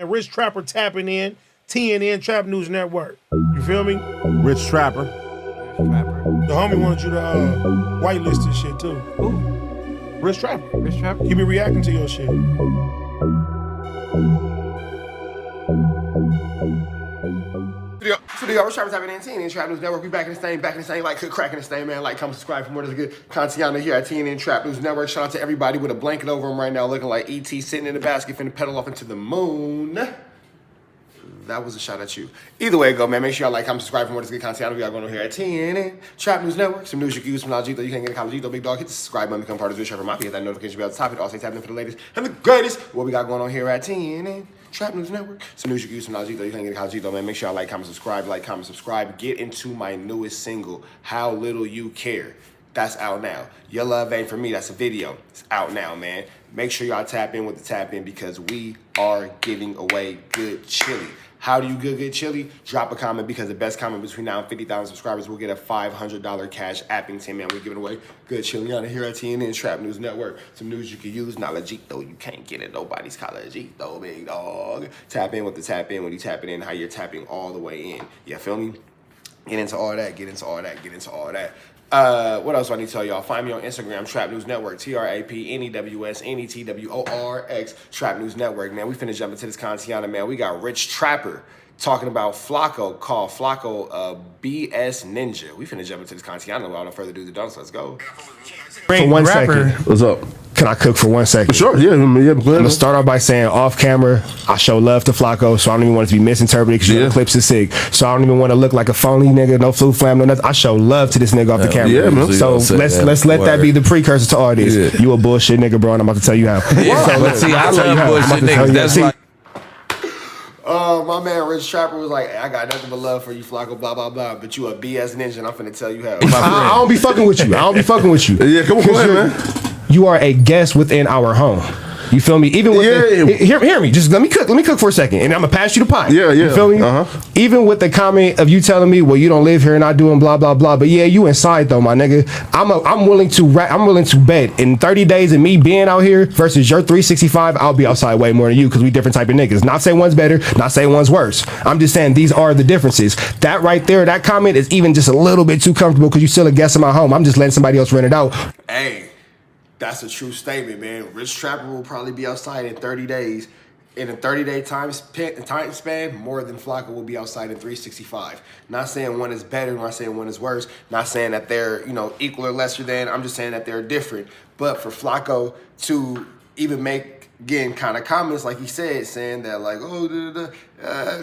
And Rich Trapper tapping in, TNN Trap News Network. You feel me? Rich Trapper. The homie wanted you to whitelist this shit too. Who? Rich Trapper. Rich Trapper? He be reacting to your shit. Studio, Rich Trapper tapping in, TNN Trap News Network. We back in the same, like cracking the same, man. Like, comment, subscribe for more. There's a good content here at TNN Trap News Network. Shout out to everybody with a blanket over them right now, looking like E.T. sitting in the basket, finna pedal off into the moon. That was a shot at you. Either way it go, man. Make sure y'all like, comment, subscribe for more. There's good content we got going on here at TNN Trap News Network. Some news you can use from Logito. You can't get a Logito, big dog. Hit the subscribe button, become part of the Rich Trapper Mafia. Hit that notification bell at the top. It also tap in for the latest and the greatest. What we got going on here at TNN Trap News Network. Some news you can use from Logito. You can't get a Logito, man. Make sure y'all like, comment, subscribe. Get into my newest single, How Little You Care. That's out now. Your love ain't for me. That's a video. It's out now, man. Make sure y'all tap in with the tap in because we are giving away good chili. How do you get good chili? Drop a comment because the best comment between now and 50,000 subscribers will get a $500 cash Appington, man. We're giving away good chili on here at TNN Trap News Network. Some news you can use. Not legit though. You can't get it. Nobody's legit though, big dog. Tap in with the tap in when you tap it in. How you're tapping all the way in. You feel me? Get into all that. What else do I need to tell y'all? Find me on Instagram, Trap News Network, TRAPNEWSNETWORX, Trap News Network, man. We finna jump into this content, man. We got Rich Trapper talking about Flakko, called Flakko BS Ninja. We finna jump into this content. Without no further ado, let's go. For 1 second. What's up? Can I cook for 1 second? Sure, yeah. I'm gonna start off by saying off camera, I show love to Flakko, so I don't even want it to be misinterpreted because the clips is sick. So I don't even want to look like a phony nigga, no flu flam, no nothing. I show love to this nigga off the camera. Yeah, man. So let's let that be the precursor to all this. Yeah. You a bullshit nigga, bro, and I'm about to tell you how. Yeah, so let's see, I love bullshit niggas. That's like. My man Rich Trapper was like, I got nothing but love for you, Flakko, blah, blah, blah. But you a BS ninja, and I'm finna tell you how. I don't be fucking with you. Yeah, come on, go ahead, man. You are a guest within our home. You feel me? Even with hear me. Just let me cook for a second, and I'm gonna pass you the pot. Yeah. You feel me? Even with the comment of you telling me, well, you don't live here and not doing blah blah blah. But yeah, you inside though, my nigga. I'm willing to bet in 30 days of me being out here versus your 365, I'll be outside way more than you because we different type of niggas. Not saying one's better, not saying one's worse. I'm just saying these are the differences. That right there, that comment is even just a little bit too comfortable because you still a guest in my home. I'm just letting somebody else rent it out. Hey. That's a true statement, man. Rich Trapper will probably be outside in 30 days. In a 30-day time span, more than Flakko will be outside in 365. Not saying one is better, not saying one is worse. Not saying that they're, equal or lesser than. I'm just saying that they're different. But for Flakko to even make, again, kind of comments like he said, saying that like,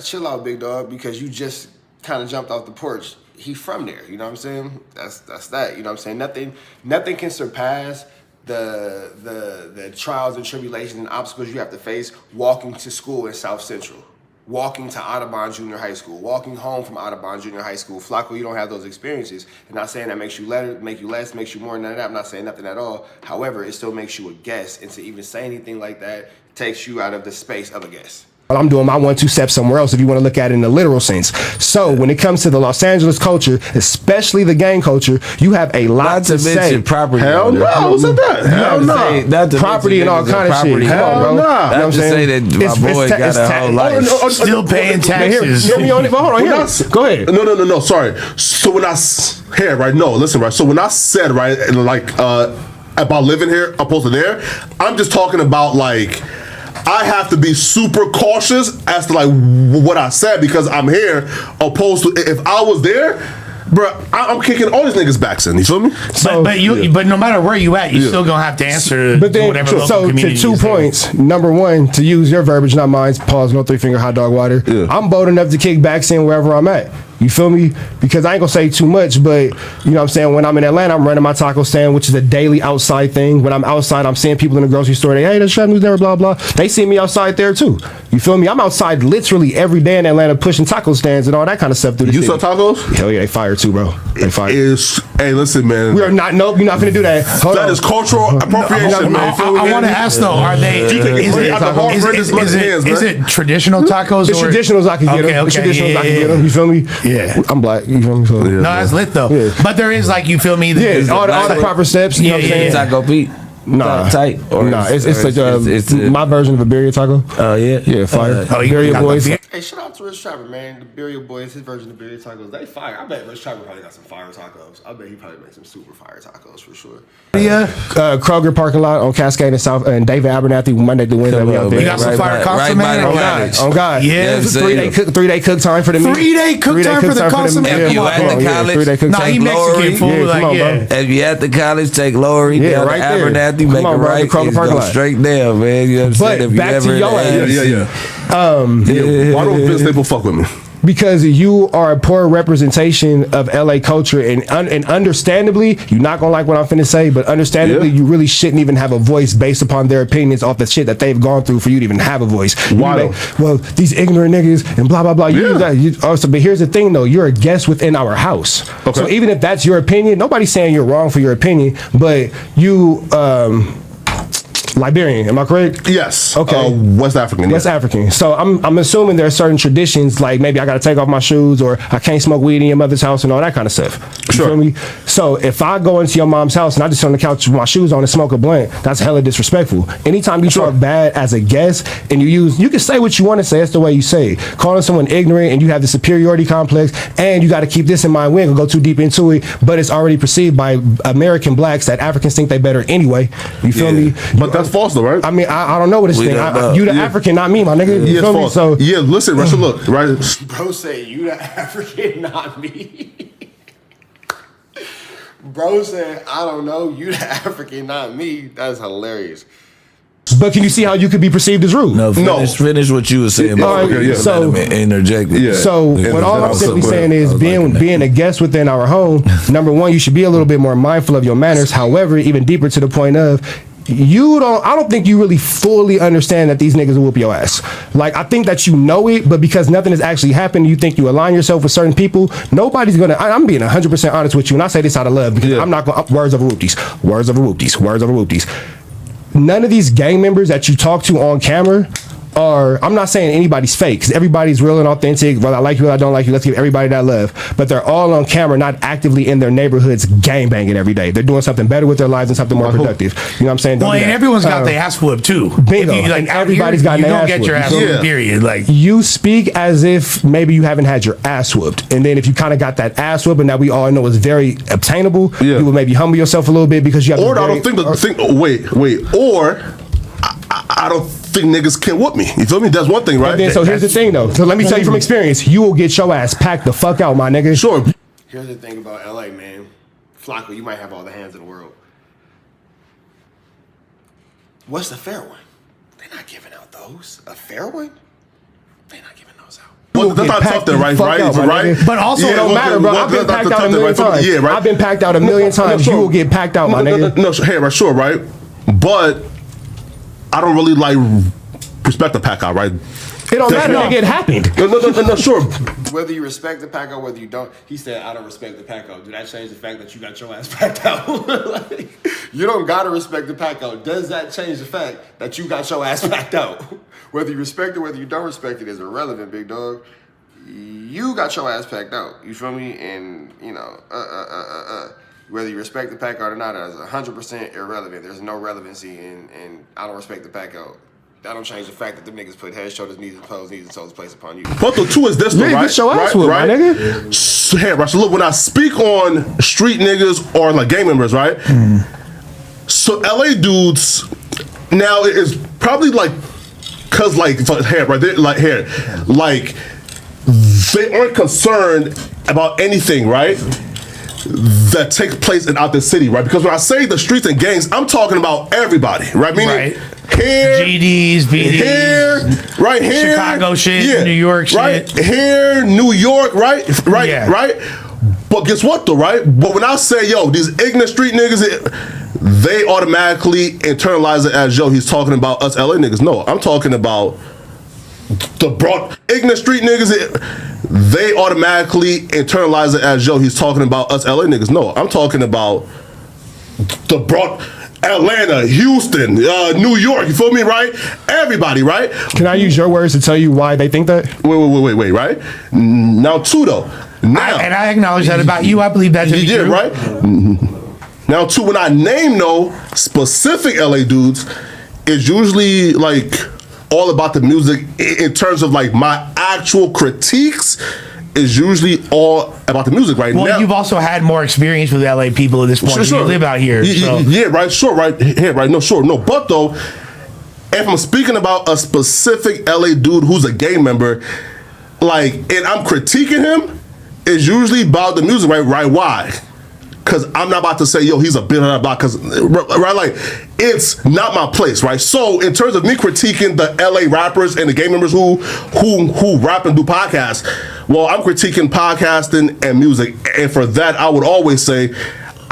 chill out, big dog, because you just kind of jumped off the porch. He from there, you know what I'm saying? That's that, you know what I'm saying? Nothing can surpass the trials and tribulations and obstacles you have to face walking to school in South Central, walking to Audubon Junior High School, walking home from Audubon Junior High School. Flakko, you don't have those experiences. I'm not saying that makes you less, makes you more than that. I'm not saying nothing at all. However, it still makes you a guest, and to even say anything like that takes you out of the space of a guest. I'm doing my 1-2 step somewhere else if you want to look at it in the literal sense. So when it comes to the Los Angeles culture, especially the gang culture, you have a lot to say. Property. Hell no. What's that? Hell no. Property and all kind of shit. Hell no. Not to say that my boy got a whole life. Still paying taxes. Hear me on it. Hold on. Go ahead. No. Sorry. So when I listen, right. So when I said about living here opposed to there, I'm just talking about like. I have to be super cautious as to like what I said because I'm here opposed to if I was there, bro, I'm kicking all these niggas back in. You feel me? So, but no matter where you at, you still gonna have to answer. But then, whatever so local community to 2 points. Number one, to use your verbiage, not mine. Pause. No 3-finger hot dog water. Yeah. I'm bold enough to kick back in wherever I'm at. You feel me? Because I ain't gonna say too much, but you know what I'm saying? When I'm in Atlanta, I'm running my taco stand, which is a daily outside thing. When I'm outside, I'm seeing people in the grocery store, hey, that's Trap News there, blah, blah. They see me outside there too. You feel me? I'm outside literally every day in Atlanta pushing taco stands and all that kind of stuff through the city. You sell tacos? Hell yeah, they fire too, bro. They fire. Hey, listen, man. We are not, nope, you're not finna do that. That is cultural appropriation, man. I want to ask though, are they, is it traditional tacos? It's traditionals I can get them. It's traditionals I can get them. You feel me? Yeah. I'm black. You feel me? So, no, that's lit though. Yeah. But there is like, you feel me? All the proper steps. You know what I'm saying? Taco Pete. Nah, tight. Or nah, it's like my version of a birria taco. Oh yeah, yeah, fire. Birria boys. Hey, shout out to Rich Trapper, man. The Birria Boys, his version of Birria tacos, they fire. I bet Rich Trapper probably got some fire tacos. I bet he probably makes some super fire tacos for sure. Yeah. Kroger parking lot on Cascade and South and David Abernathy Monday through Wednesday. We out there. You got some fire consomme, man? On God. Yeah. It's a 3-day cook time for the meat. 3-day cook time for the consomme. If you at the college, 3-day cook nah, time. he Mexican food. If you at the college, take Lori down right to there. Abernathy, make on, it bro, right, Kroger parking go lot. straight down, man. You know what I'm saying? But If you back to ever your ass. Yeah. Why don't Vince Staples fuck with me? Because you are a poor representation of LA culture, and understandably, you're not gonna like what I'm finna say, but understandably, you really shouldn't even have a voice based upon their opinions off the shit that they've gone through for you to even have a voice. Why? Well, these ignorant niggas and blah blah blah. But here's the thing, though, you're a guest within our house. Okay. So even if that's your opinion, nobody's saying you're wrong for your opinion, but you. Liberian, am I correct? Yes. Okay. West African. West African. So I'm assuming there are certain traditions, like maybe I got to take off my shoes, or I can't smoke weed in your mother's house, and all that kind of stuff. You Sure. feel me? So if I go into your mom's house and I just sit on the couch with my shoes on and smoke a blunt, that's hella disrespectful. Anytime you talk bad as a guest and you can say what you want to say. That's the way you say it. Calling someone ignorant and you have the superiority complex, and you got to keep this in mind. We ain't gonna go too deep into it, but it's already perceived by American blacks that Africans think they better anyway. You feel me? But that's false though, right? I mean, I don't know what it's saying. You the African, not me, my nigga. You feel me? So yeah, listen, Russia, look, right? Bro say you the African, not me. Bro said, I don't know, you the African, not me. That's hilarious. But can you see how you could be perceived as rude? No, finish what you were saying. So interject. Yeah. So what all I'm simply saying is being a guest within our home, number one, you should be a little bit more mindful of your manners. However, even deeper to the point of, I don't think you really fully understand that these niggas will whoop your ass. Like, I think that you know it, but because nothing has actually happened, you think you align yourself with certain people. Nobody's gonna. I'm being 100% honest with you, and I say this out of love because I'm not going words over whoopties, words over whoopties, words over whoopties. None of these gang members that you talk to on camera are, I'm not saying anybody's fake, because everybody's real and authentic. Whether I like you or I don't like you, let's give everybody that love. But they're all on camera, not actively in their neighborhoods gang banging every day. They're doing something better with their lives and something more productive. You know what I'm saying? Well, and everyone's got their ass whooped too. Bingo. And everybody's got their ass whooped. You don't get your ass whooped, period. Like, you speak as if maybe you haven't had your ass whooped. And then if you kind of got that ass whooping that we all know is very obtainable, you would maybe humble yourself a little bit because you have I don't think or I don't think niggas can whoop me. You feel me? That's one thing, right? Then, so here's the thing, though. So let me tell you from experience, you will get your ass packed the fuck out, my nigga. Sure. Here's the thing about LA, man. Flakko, you might have all the hands in the world. What's the fair one? They're not giving out those. A fair one? They're not giving those out. Well, that's not tough then, right? Right? But also, it don't matter, bro. I've been packed out a million times. Yeah, right? I've been packed out a million times. You will get packed out, my nigga. No, hey, right, sure, right? But I don't really respect the pack out, right? It don't matter, nigga. It happened. No, sure. Whether you respect the pack out, whether you don't, he said, I don't respect the pack out. Did that change the fact that you got your ass packed out? You don't gotta respect the pack out. Does that change the fact that you got your ass packed out? Whether you respect it, whether you don't respect it is irrelevant, big dog. You got your ass packed out. You feel me? And, whether you respect the pack out or not, that is 100% irrelevant. There's no relevancy in I don't respect the pack out. That don't change the fact that them niggas put head, shoulders, knees, and toes, knees and toes placed upon you. But the two is this, though, right? Get your ass whooped, my nigga. So, hey, right, so look, when I speak on street niggas or like gang members, right? So LA dudes, now it is probably like, cause like hair, right? They're like hair, like they aren't concerned about anything, right? That takes place out the city, right? Because when I say the streets and gangs, I'm talking about everybody, right? Meaning here, GDs, BDs, here, right here, Chicago shit, New York shit, right here, New York, right, right. But guess what, though, right? But when I say, yo, these ignorant street niggas, they automatically internalize it as, yo, he's talking about us LA niggas. No, I'm talking about the broad ignorant street niggas. They automatically internalize it as, yo, he's talking about us LA niggas. No, I'm talking about the broad Atlanta, Houston, New York. You feel me, right? Everybody, right? Can I use your words to tell you why they think that? Wait, right? Now, two though. Now, and I acknowledge that about you. I believe that to be true. Right? Now, too, when I name no specific LA dudes, it's usually like all about the music in terms of like my actual critiques is usually all about the music right now. Well, you've also had more experience with LA people at this point. You live out here. So. Yeah, right, sure, right, here, right, no, sure, no, but though, if I'm speaking about a specific LA dude who's a gang member, like, and I'm critiquing him, it's usually about the music, right, why? Because I'm not about to say, yo, he's a bit of that, because, right, like, it's not my place, right? So, in terms of me critiquing the LA rappers and the gang members who rap and do podcasts, well, I'm critiquing podcasting and music, and for that, I would always say,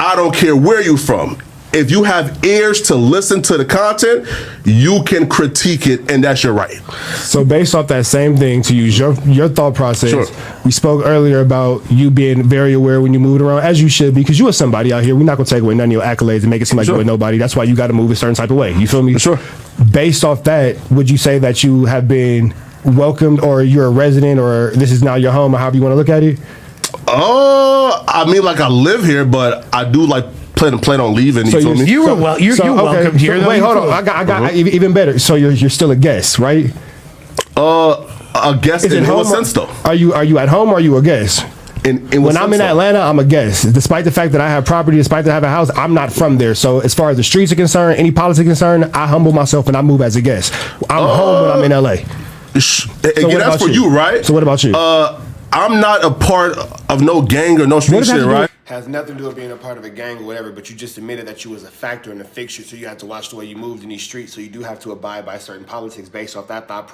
I don't care where you're from. If you have ears to listen to the content, you can critique it, and that's your right. So based off that same thing, to use your thought process, Sure. We spoke earlier about you being very aware when you moved around, as you should, because you are somebody out here. We're not going to take away none of your accolades and make it seem like Sure. you were nobody. That's why you got to move a certain type of way. You feel me? Sure. Based off that, would you say that you have been welcomed, or you're a resident, or this is now your home, or however you want to look at it? I mean, like, I live here, but I do like plan on leaving. So you feel me? You're welcomed here. Wait, hold on. I got even better. So you're still a guest, right? A guest Is it in home? what sense, though? Are you at home, or are you a guest? In what When I'm sense, in though? Atlanta, I'm a guest. Despite the fact that I have property, despite that I have a house, I'm not from there. So as far as the streets are concerned, any politics concerned, I humble myself and I move as a guest. I'm home when I'm in LA. Again, what that's about for you, right? So what about you? I'm not a part of no gang or no street What does that shit, have to do right? Has nothing to do with being a part of a gang or whatever, but you just admitted that you was a factor in the fixture, so you have to watch the way you moved in these streets, so you do have to abide by certain politics based off that thought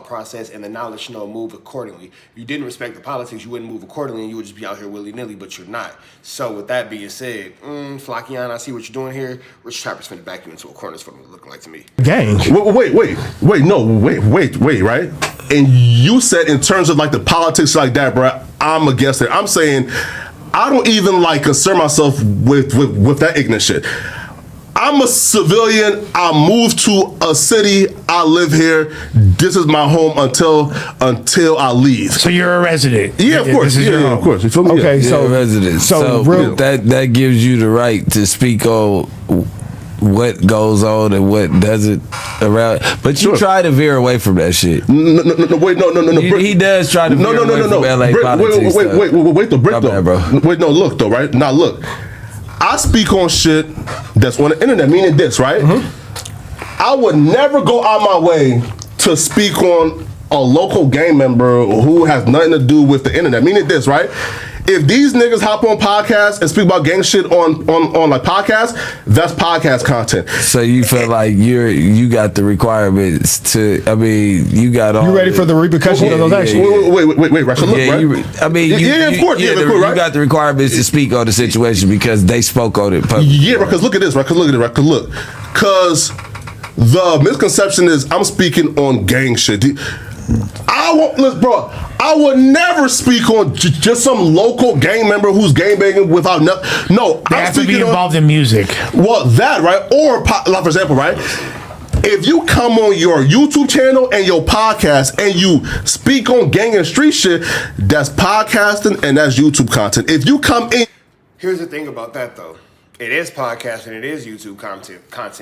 process and the knowledge to know move accordingly. If you didn't respect the politics, you wouldn't move accordingly, and you would just be out here willy-nilly, but you're not. So with that being said, Flakkian, I see what you're doing here. Rich Trapper's finna back you into a corner, is what it's looking like to me. Gang. Wait, right? And you said in terms of like the politics like that, bro, I'm a guest there. I'm saying I don't even like concern myself with that ignorant shit. I'm a civilian. I moved to a city. I live here. This is my home until I leave. So you're a resident. Yeah, of course. This is your Yeah, home. of course. You feel me? Okay, Yeah. so residents. So real, that gives you the right to speak on what goes on and what doesn't around. But you Sure. try to veer away from that shit. No. He does try to veer away from LA politics. Wait, though, Brick, My though. bad, bro. Wait, no, look, though, right? Now, look. I speak on shit that's on the internet, meaning this, right? I would never go out my way to speak on a local gang member who has nothing to do with the internet, meaning this, right? If these niggas hop on podcasts and speak about gang shit on like podcasts, that's podcast content. So you feel like you got the requirements to. I mean, you got all. you ready for the repercussions of those actions? Wait, right? So look, Yeah, right? Of course, you got the requirements to speak on the situation because they spoke on it publicly. Yeah, because look at this, right? Because the misconception is I'm speaking on gang shit. I won't, listen, bro. I would never speak on just some local gang member who's gang banging without nothing. No, They I'm have to be speaking involved in music. well, that right, or like for example, right. If you come on your YouTube channel and your podcast and you speak on gang and street shit, that's podcasting and that's YouTube content. If you come in. Here's the thing about that, though. It is podcasting, it is YouTube content.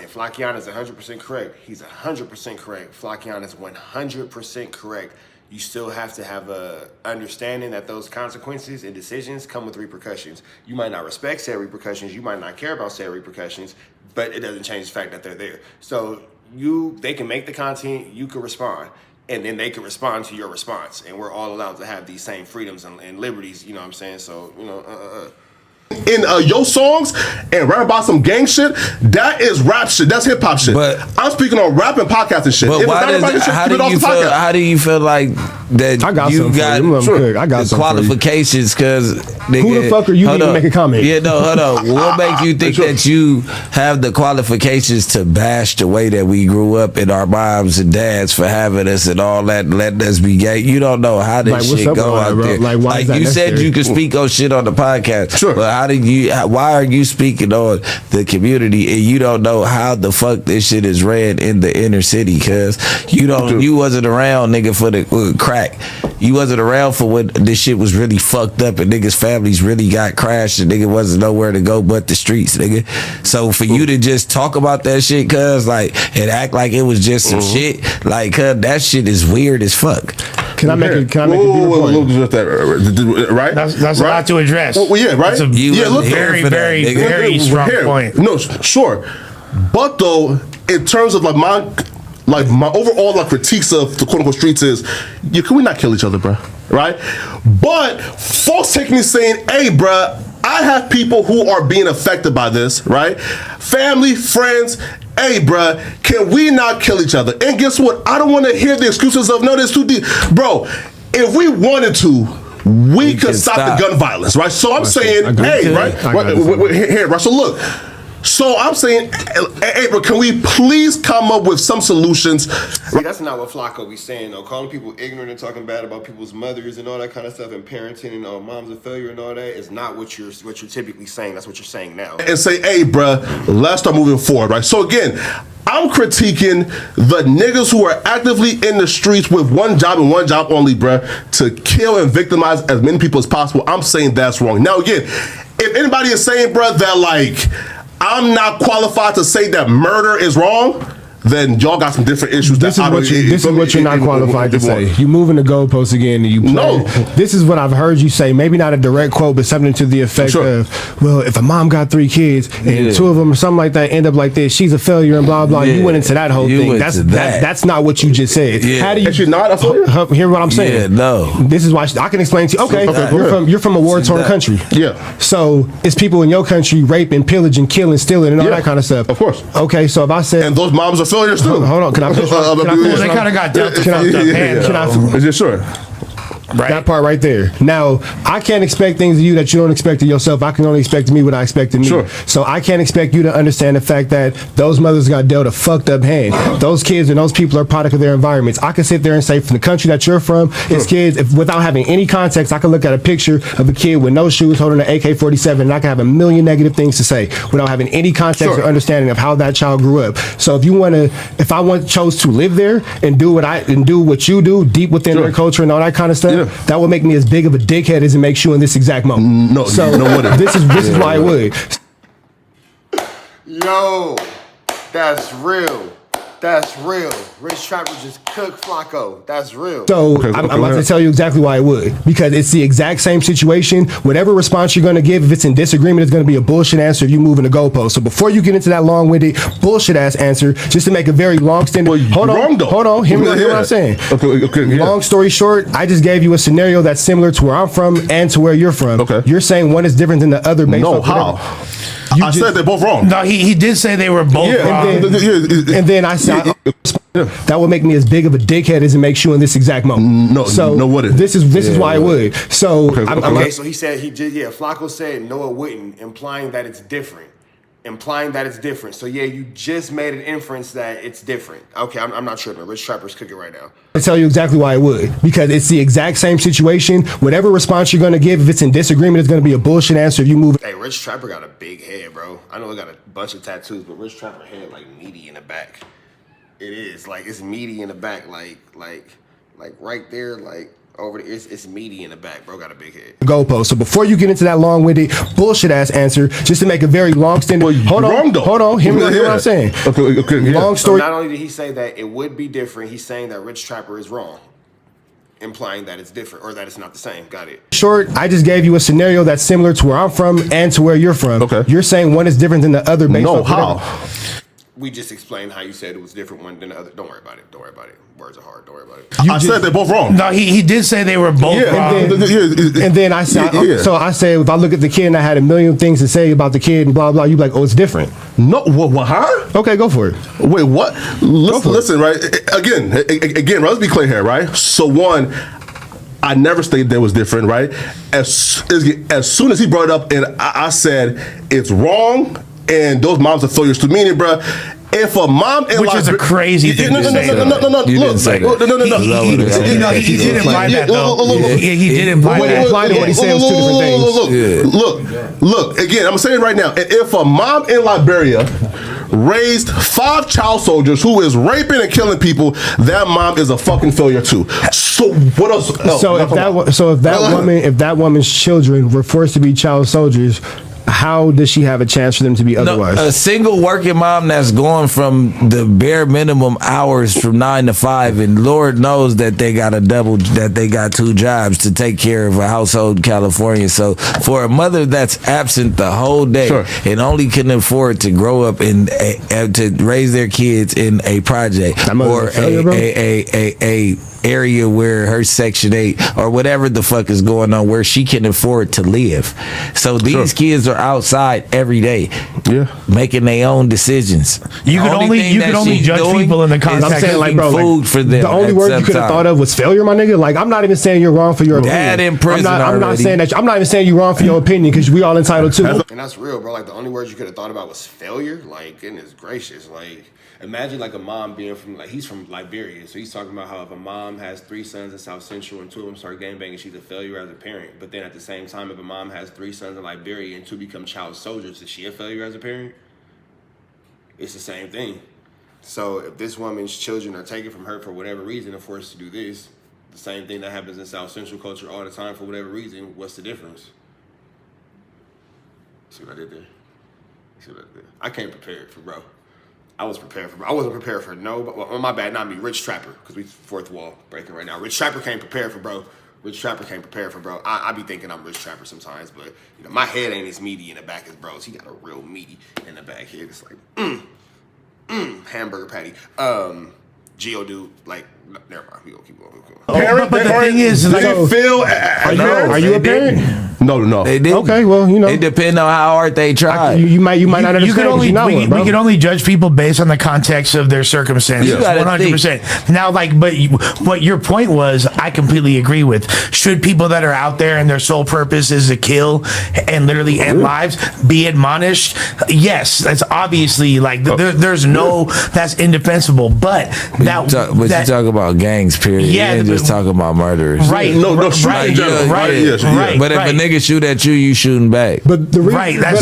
Flakkian is 100% correct. He's 100% correct. Flakkian is 100% correct. You still have to have a understanding that those consequences and decisions come with repercussions. You might not respect said repercussions, you might not care about said repercussions, but it doesn't change the fact that they're there. So they can make the content, you can respond, and then they can respond to your response. And we're all allowed to have these same freedoms and liberties, you know what I'm saying? So, in your songs and rap about some gang shit, that is rap shit. That's hip hop shit. But I'm speaking on rap and podcasting shit. But If why it's not does rapping shit, how keep it do off you the feel? podcast. How do you feel like that I got you something got for you. Sure. I got the something for you. qualifications? Because Who the fuck are you to even make a comment? Yeah, no, hold on. What makes you think that you have the qualifications to bash the way that we grew up and our moms and dads for having us and all that, letting us be gay? You don't know how this Like, what's shit up go with that, out bro? there. Like, why is that you said necessary? you could speak on shit on the podcast. Sure. But why are you speaking on the community and you don't know how the fuck this shit is ran in the inner city? Cause you wasn't around, nigga, for the crack. you wasn't around for when this shit was really fucked up and niggas' families really got crashed and nigga wasn't nowhere to go but the streets, nigga. So for you to just talk about that shit, cuz, like, and act like it was just some shit, like, cuz, that shit is weird as fuck. Can I make a deeper point? Right? That's a lot to address. Well, yeah, right? That's a very strong point. No, sure. But though, in terms of like my overall like critiques of the quote unquote streets is, can we not kill each other, bro? Right? But folks take me saying, hey, bro, I have people who are being affected by this, right? Family, friends. Hey, bruh, can we not kill each other? And guess what? I don't want to hear the excuses of, no, that's too deep. Bro, if we wanted to, we could stop the gun violence, right? So I'm saying, hey, right? Here, right? So look. So I'm saying, hey, bro, can we please come up with some solutions? See, that's not what Flakko be saying, though. Calling people ignorant and talking bad about people's mothers and all that kind of stuff, and parenting and mom's a failure and all that is not what you're typically saying. That's what you're saying now. And say, hey, bro, let's start moving forward, right? So again, I'm critiquing the niggas who are actively in the streets with one job and one job only, bro, to kill and victimize as many people as possible. I'm saying that's wrong. Now, again, if anybody is saying, bro, that like, I'm not qualified to say that murder is wrong, then y'all got some different issues. This is what you're not qualified to say. You moving the goalposts again and you play. No. This is what I've heard you say. Maybe not a direct quote, but something to the effect of, well, if a mom got 3 kids and 2 of them or something like that end up like this, she's a failure and blah blah. You went into that whole thing. That's not what you just said. How do you? Actually, not a failure. Hear what I'm saying? Yeah, no. This is why I can explain to you. Okay, you're from a war-torn country. Yeah. So it's people in your country raping, pillaging, killing, stealing, and all that kind of stuff. Of course. Okay, so if I said, and those moms are failures too. Hold on, can I finish? They kind of got dealt Is it sure? Right. That part right there. Now, I can't expect things of you that you don't expect of yourself. I can only expect of me what I expect of me. Sure. So I can't expect you to understand the fact that those mothers got dealt a fucked up hand. Those kids and those people are product of their environments. I can sit there and say from the country that you're from, it's kids, without having any context, I can look at a picture of a kid with no shoes holding an AK-47 and I can have a million negative things to say without having any context or understanding of how that child grew up. So if I chose to live there and do what you do deep within their culture and all that kind of stuff, that would make me as big of a dickhead as it makes you in this exact moment. No, so this is why it would. Yo, that's real. That's real. Rich Trapper just cooked Flakko. That's real. So I'm about to tell you exactly why it would. Because it's the exact same situation. Whatever response you're going to give, if it's in disagreement, it's going to be a bullshit answer if you moving the goalpost. So before you get into that long-winded bullshit ass answer, just to make a very long-standing... Hold on. Hear what I'm saying. Okay. Long story short, I just gave you a scenario that's similar to where I'm from and to where you're from. Okay. You're saying one is different than the other based on how? I said they're both wrong. No, he did say they were both wrong. And then I said that would make me as big of a dickhead as it makes you in this exact moment. This is why it would. So so he said Flakko said no, it wouldn't, implying that it's different. So you just made an inference that it's different. Okay, I'm not sure. Rich Trapper's cooking right now. I tell you exactly why it would. Because it's the exact same situation. Whatever response you're going to give, if it's in disagreement, it's going to be a bullshit answer if you move. Hey, Rich Trapper got a big head, bro. I know he got a bunch of tattoos, but Rich Trapper head like meaty in the back. It is like it's meaty in the back, like right there, like over there. It's meaty in the back, bro. Got a big head. Goalpost. So before you get into that long-winded bullshit ass answer, just to make a very long-standing. Hold on. Hear what I'm saying. Okay. Long story. So not only did he say that it would be different, he's saying that Rich Trapper is wrong, implying that it's different or that it's not the same. Got it. Short, I just gave you a scenario that's similar to where I'm from and to where you're from. Okay. You're saying one is different than the other based on how? We just explained how you said it was different one than the other. Don't worry about it. Words are hard. Don't worry about it. I said they're both wrong. No, he did say they were both wrong. And then I said, so I said, if I look at the kid and I had a million things to say about the kid and blah, blah, you'd be like, oh, it's different. No, what, huh? Okay, go for it. Wait, what? Listen, right? Again, let's be clear here, right? So one, I never stated that was different, right? As soon as he brought it up and I said, it's wrong, and those moms are failures to meaning, bro. If a mom in which is a crazy thing to say. No. You didn't say that. He did imply that, though. He did imply that. What he said was two different things. Look. Again, I'm saying it right now. And if a mom in Liberia raised 5 child soldiers who is raping and killing people, that mom is a fucking failure too. So what else? So if that woman's children were forced to be child soldiers, how does she have a chance for them to be otherwise? A single working mom that's going from the bare minimum hours from 9 to 5, and Lord knows that they got two jobs to take care of a household in California. So for a mother that's absent the whole day and only can afford to grow up in to raise their kids in a project or a area where her Section 8 or whatever the fuck is going on where she can afford to live. So these kids are outside every day making their own decisions. You can only judge people in the context. I'm saying, like, bro, food for them. The only word you could have thought of was failure, my nigga. Like, I'm not even saying you're wrong for your opinion. Dad in prison I'm not saying that. I'm not even saying you're wrong for your opinion because we all entitled to. And that's real, bro. Like, the only words you could have thought about was failure. Like, goodness gracious. Like, imagine like a mom being from, like, he's from Liberia, so he's talking about how if a mom has 3 sons in South Central and 2 of them start gangbanging, she's a failure as a parent. But then at the same time, if a mom has 3 sons in Liberia and 2 become child soldiers, is she a failure as a parent? It's the same thing. So if this woman's children are taken from her for whatever reason and forced to do this, the same thing that happens in South Central culture all the time for whatever reason, what's the difference? See what I did there? See what I did there? I came prepared for bro. I wasn't prepared for no, but well, my bad, not me, Rich Trapper, because we fourth wall breaking right now. Rich Trapper came prepared for bro. I be thinking I'm Rich Trapper sometimes, but you know, my head ain't as meaty in the back as bro's. He got a real meaty in the back here. It's like, hamburger patty. Geodude, like, never mind. We gonna keep going. But the thing is, like, Are you a parent? No. They didn't. Okay, well, you know, it depends on how hard they try. You might not understand. We can only judge people based on the context of their circumstances. 100%. Now, like, but what your point was, I completely agree with. Should people that are out there and their sole purpose is to kill and literally end lives be admonished? Yes, that's obviously like there's no that's indefensible. But you talk about gangs, period. Yeah, you ain't just talking about murderers. Right. Right. But if a nigga shoot at you, you shooting back. But the reason, that's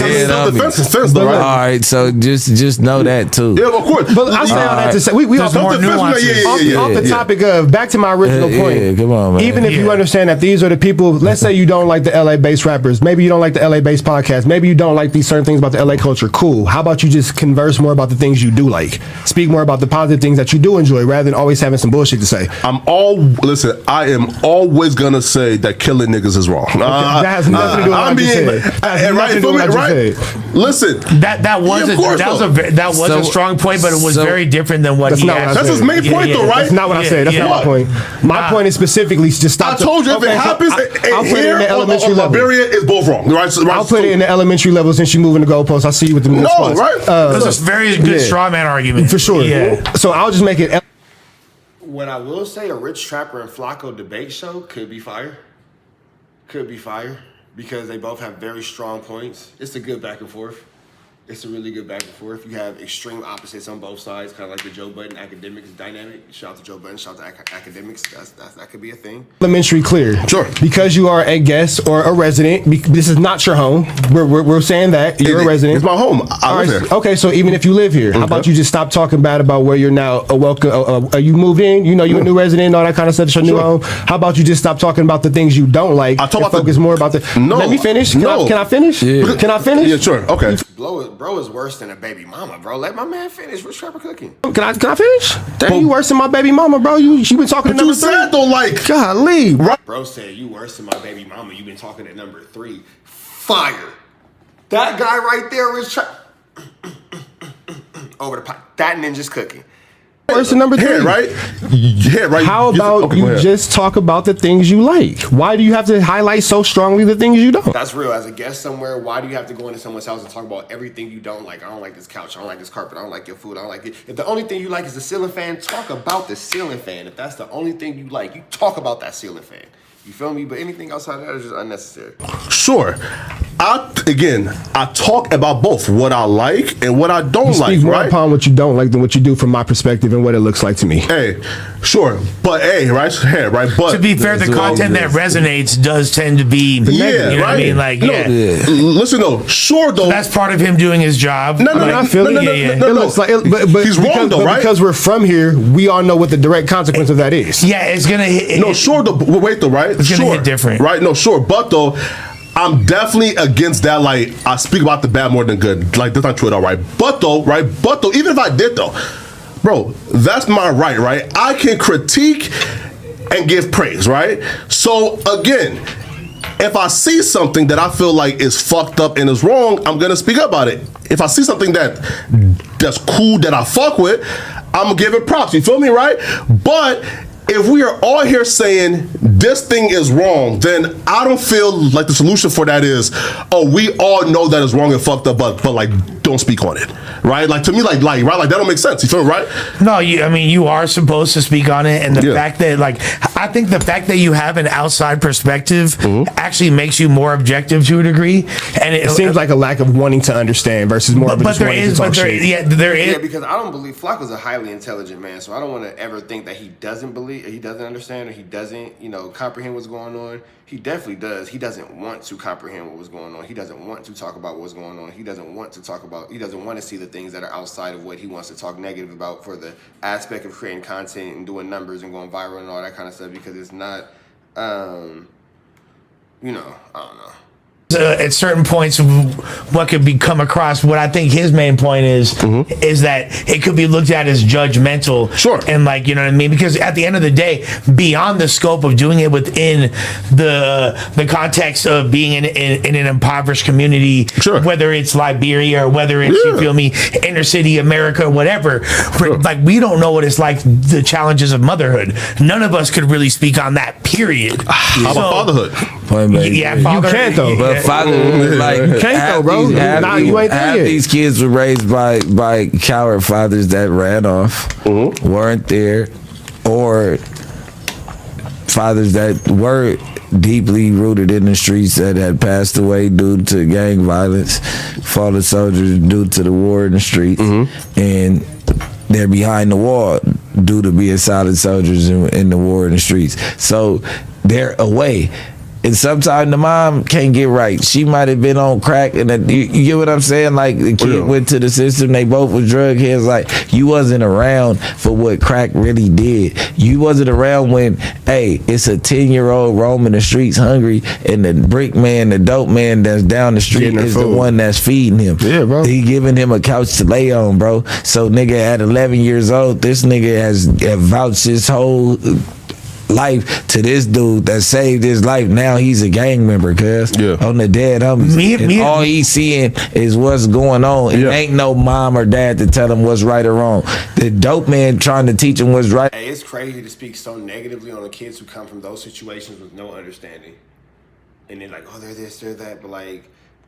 defense, though, right? All right, so just know that too. Yeah, of course. But I say all that to say we off more nuances. Off the topic of back to my original point. Yeah, come on, man. Even if you understand that these are the people, let's say you don't like the LA based rappers, maybe you don't like the LA based podcast, maybe you don't like these certain things about the LA culture. Cool. How about you just converse more about the things you do like? Speak more about the positive things that you do enjoy rather than always having some bullshit to say. I am always gonna say that killing niggas is wrong. That has nothing to do with what I just said. Right? Listen, that was a strong point, but it was very different than what he asked. That's his main point, though, right? That's not what I said. That's not my point. My point is specifically just stop. I told you if it happens here in the elementary level, Liberia is both wrong. Right? I'll put it in the elementary level since you moving the goalposts. I see you with the spots. Right? That's a very good straw man argument for sure. Yeah. So I'll just make it. What I will say, a Rich Trapper and Flakko debate show could be fire. Because they both have very strong points. It's a good back and forth. It's a really good back and forth. You have extreme opposites on both sides, kind of like the Joe Budden academics dynamic. Shout out to Joe Budden, shout out to academics. That could be a thing. Elementary clear. Sure. Because you are a guest or a resident, this is not your home. We're saying that. You're a resident. It's my home. I live here. Okay, so even if you live here, how about you just stop talking bad about where you're now you moved in, you know, you're a new resident, all that kind of stuff, it's your new home. How about you just stop talking about the things you don't like and focus more about the... No. Let me finish. Can I finish? Yeah. Can I finish? Yeah, sure. Okay. Bro is worse than a baby mama, bro. Let my man finish. Rich Trapper cooking. Can I finish? Damn, you worse than my baby mama, bro. You been talking to number 3. said though, like, golly, bro. Bro said you worse than my baby mama. You been talking at number 3. Fire. That guy right there, Rich Trapper. Over the pot. That ninja's cooking. Worse than number 3, right? Yeah, right. How about you just talk about the things you like? Why do you have to highlight so strongly the things you don't? That's real. As a guest somewhere, why do you have to go into someone's house and talk about everything you don't like? I don't like this couch. I don't like this carpet. I don't like your food. I don't like it. If the only thing you like is the ceiling fan, talk about the ceiling fan. If that's the only thing you like, you talk about that ceiling fan. You feel me? But anything outside of that is just unnecessary. Sure. I talk about both what I like and what I don't Speak like, more right? upon what you don't like than what you do from my perspective and what it looks like to me. Hey, sure, but right, but To be fair, the content that resonates does tend to be yeah, negative, you know right. what I mean? Like, No, yeah. Listen though, sure though. That's part of him doing his job. No, no, I feel it. no, It looks like, but He's because, wrong though, but right? because we're from here, we all know what the direct consequence of that is. Yeah, it's gonna hit. No, sure though. Wait though, right? It's gonna sure, hit different. right? No, sure, but though. I'm definitely against that. Like, I speak about the bad more than good. Like, that's not true at all, right? But though, even if I did though, bro, that's my right? I can critique and give praise, right? So again, if I see something that I feel like is fucked up and is wrong, I'm gonna speak up about it. If I see something that's cool that I fuck with, I'm gonna give it props. You feel me, right? But if we are all here saying this thing is wrong, then I don't feel like the solution for that is, oh, we all know that it's wrong and fucked up, but like don't speak on it, right? Like to me, like right, like that don't make sense. You feel me, right? No, you are supposed to speak on it, and the fact that I think the fact that you have an outside perspective actually makes you more objective to a degree, and It seems like a lack of wanting to understand versus more of just wanting to talk shit. There is. Yeah, because I don't believe Flakko's a highly intelligent man, so I don't want to ever think that he doesn't believe, he doesn't understand, or he doesn't, comprehend what's going on. He definitely does. He doesn't want to comprehend what was going on. He doesn't want to talk about what's going on. He doesn't want to talk about. He doesn't want to see the things that are outside of what he wants to talk negative about for the aspect of creating content and doing numbers and going viral and all that kind of stuff, because it's not, I don't know. At certain points, what could be come across. What I think his main point is that it could be looked at as judgmental. Sure. And you know what I mean? Because at the end of the day, beyond the scope of doing it within the context of being in an impoverished community, sure, whether it's Liberia or whether it's you feel me, inner city America or whatever, like we don't know what it's like, the challenges of motherhood. None of us could really speak on that. Period. How about fatherhood? Yeah, father, you can't though. But father, like, you can't though, bro. You ain't there half yet. these kids were raised by coward fathers that ran off, weren't there, or fathers that were deeply rooted in the streets that had passed away due to gang violence, fallen soldiers due to the war in the streets, and they're behind the wall due to being solid soldiers in the war in the streets. So they're away. And sometimes the mom can't get right. She might have been on crack, and you get what I'm saying? Like the kid went to the system. They both were drug heads. Like you wasn't around for what crack really did. You wasn't around when, hey, it's a 10-year-old roaming the streets hungry, and the brick man, the dope man that's down the street is the one that's feeding him. Yeah, bro. He giving him a couch to lay on, bro. So nigga, at 11 years old, this nigga has vouched his whole life to this dude that saved his life. Now he's a gang member, cuz on the dead homies. All he's seeing is what's going on. It ain't no mom or dad to tell him what's right or wrong. The dope man trying to teach him what's right. Hey, it's crazy to speak so negatively on the kids who come from those situations with no understanding. And they're like, oh, they're this, they're that. But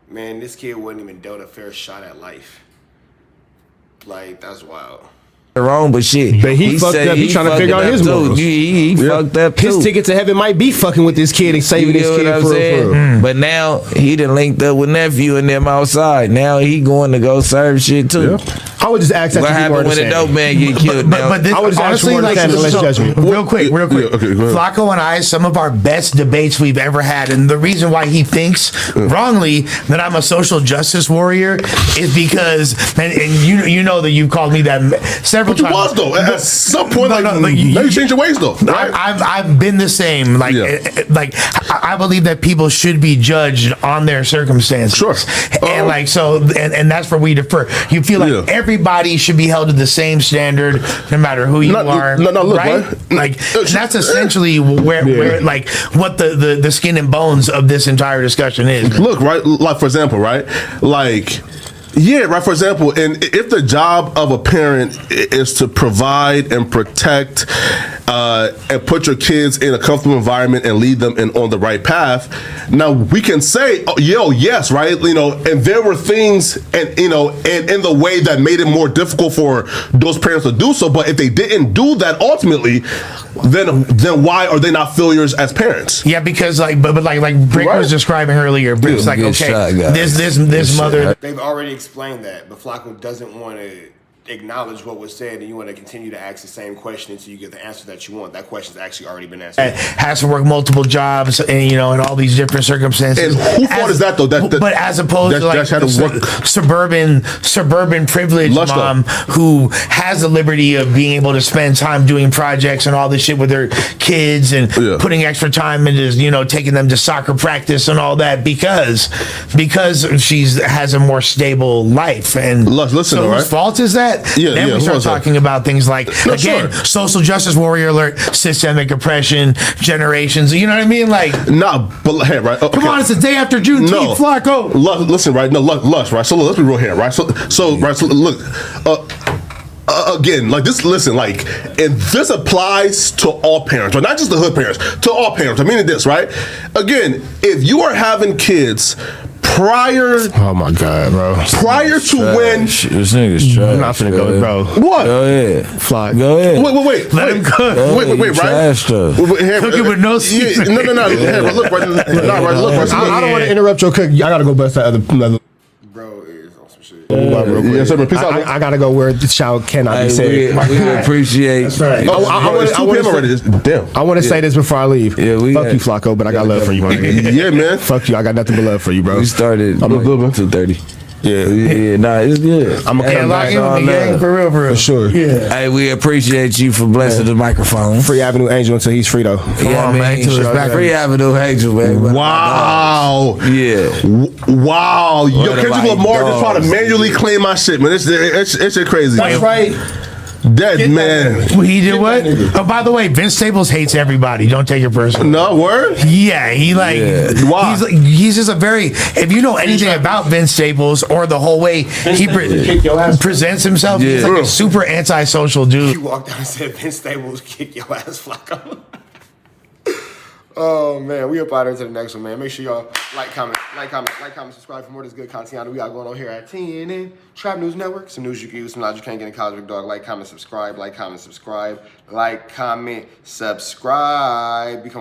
man, this kid wasn't even dealt a fair shot at life. That's wild. Wrong, but shit. But he fucked up. He trying to figure out his morals. He fucked up too. His ticket to heaven might be fucking with this kid and saving this kid for real. But now he done linked up with nephew and them outside. Now he going to go serve shit too. I would just ask that. What happened when a dope man get killed? But this, I would just ask for more understanding and less judgment. Real quick. Yeah, okay, go ahead. Flakko and I, some of our best debates we've ever had, and the reason why he thinks wrongly that I'm a social justice warrior is because, and you know that you've called me that several But you times. was though. At some point, now you you change your ways though. Right? I've been the same. I believe that people should be judged on their circumstances. Sure. And that's where we defer. You feel like everybody should be held to the same standard, no matter who you are. Look, right? right? And that's essentially where what the skin and bones of this entire discussion is. Look, right? Like for example, right? Like Yeah, right. For example, and if the job of a parent is to provide and protect and put your kids in a comfortable environment and lead them on the right path, now we can say, oh, yes, right? And there were things, and in the way that made it more difficult for those parents to do so. But if they didn't do that ultimately, then why are they not failures as parents? Yeah, because like Brick was describing earlier. Brick's like, okay, this mother. They've already explained that, but Flakko doesn't want to acknowledge what was said, and you want to continue to ask the same question until you get the answer that you want. That question's actually already been answered. Has to work multiple jobs, and in all these different circumstances. And whose fault is that though? But as opposed to like suburban privileged mom who has the liberty of being able to spend time doing projects and all this shit with her kids and putting extra time into taking them to soccer practice and all that because she has a more stable life. And listen, so whose fault is that? Then we start talking about things like social justice warrior alert, systemic oppression, generations. You know what I mean? Like, but hey, right? Okay. Come on, it's the day after Juneteenth, Flakko. Listen, right? No, Lush, right? So let's be real here, right? So look. Again, like this. Listen, like, and this applies to all parents, but not just the hood parents. To all parents. I mean this, right? Again, if you are having kids prior, oh my God, bro, prior to when this nigga's trash. I'm not finna go, bro. What? Go ahead. Fly. Go ahead. Wait. Let him cook. Wait, right? Cooking with no seasoning. No. Look, right. I don't want to interrupt your cook. I gotta go bust that other. Bro is on some shit. Yes, sir, peace out. I gotta go where the child cannot be said. We appreciate. That's right. I want to say this before I leave. Yeah, fuck you, Flakko, but I got love for you, my nigga. Yeah, man. Fuck you. I got nothing but love for you, bro. We started. I'm a good one. 2:30. Yeah, nah, it's good. I'm gonna come back on that. For real. for sure. Yeah. Hey, we appreciate you for blessing the microphone. Free Avenue Angel until he's free though. Come on, man. Free Avenue Angel, man. Wow. Yeah. Wow. Yo, Kendrick Lamar just trying to manually claim my shit, man. It's shit crazy. That's right. Dead man. Well, he did what? Oh, by the way, Vince Staples hates everybody. Don't take it personal. No word. Yeah, he like. Why? He's just a very. If you know anything about Vince Staples or the whole way he presents himself, he's like a super antisocial dude. You walked out and said Vince Staples kick your ass, Flakko. Oh man, we up out into the next one, man. Make sure y'all like, comment, subscribe for more of this good content we got going on here at TNN Trap News Network. Some news you can use, some knowledge you can't get in college, big dog. Like, comment, subscribe. Become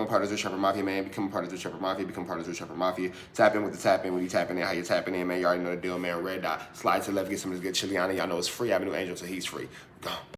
a part of the Trapper Mafia, man. Become a part of the Trapper Mafia. Tap in with the tap in when you tapping in. How you tapping in, man? You already know the deal, man. Red dot. Slide to the left, get some of this good chili on it. Y'all know it's free. Avenue Angel, so he's free. Go.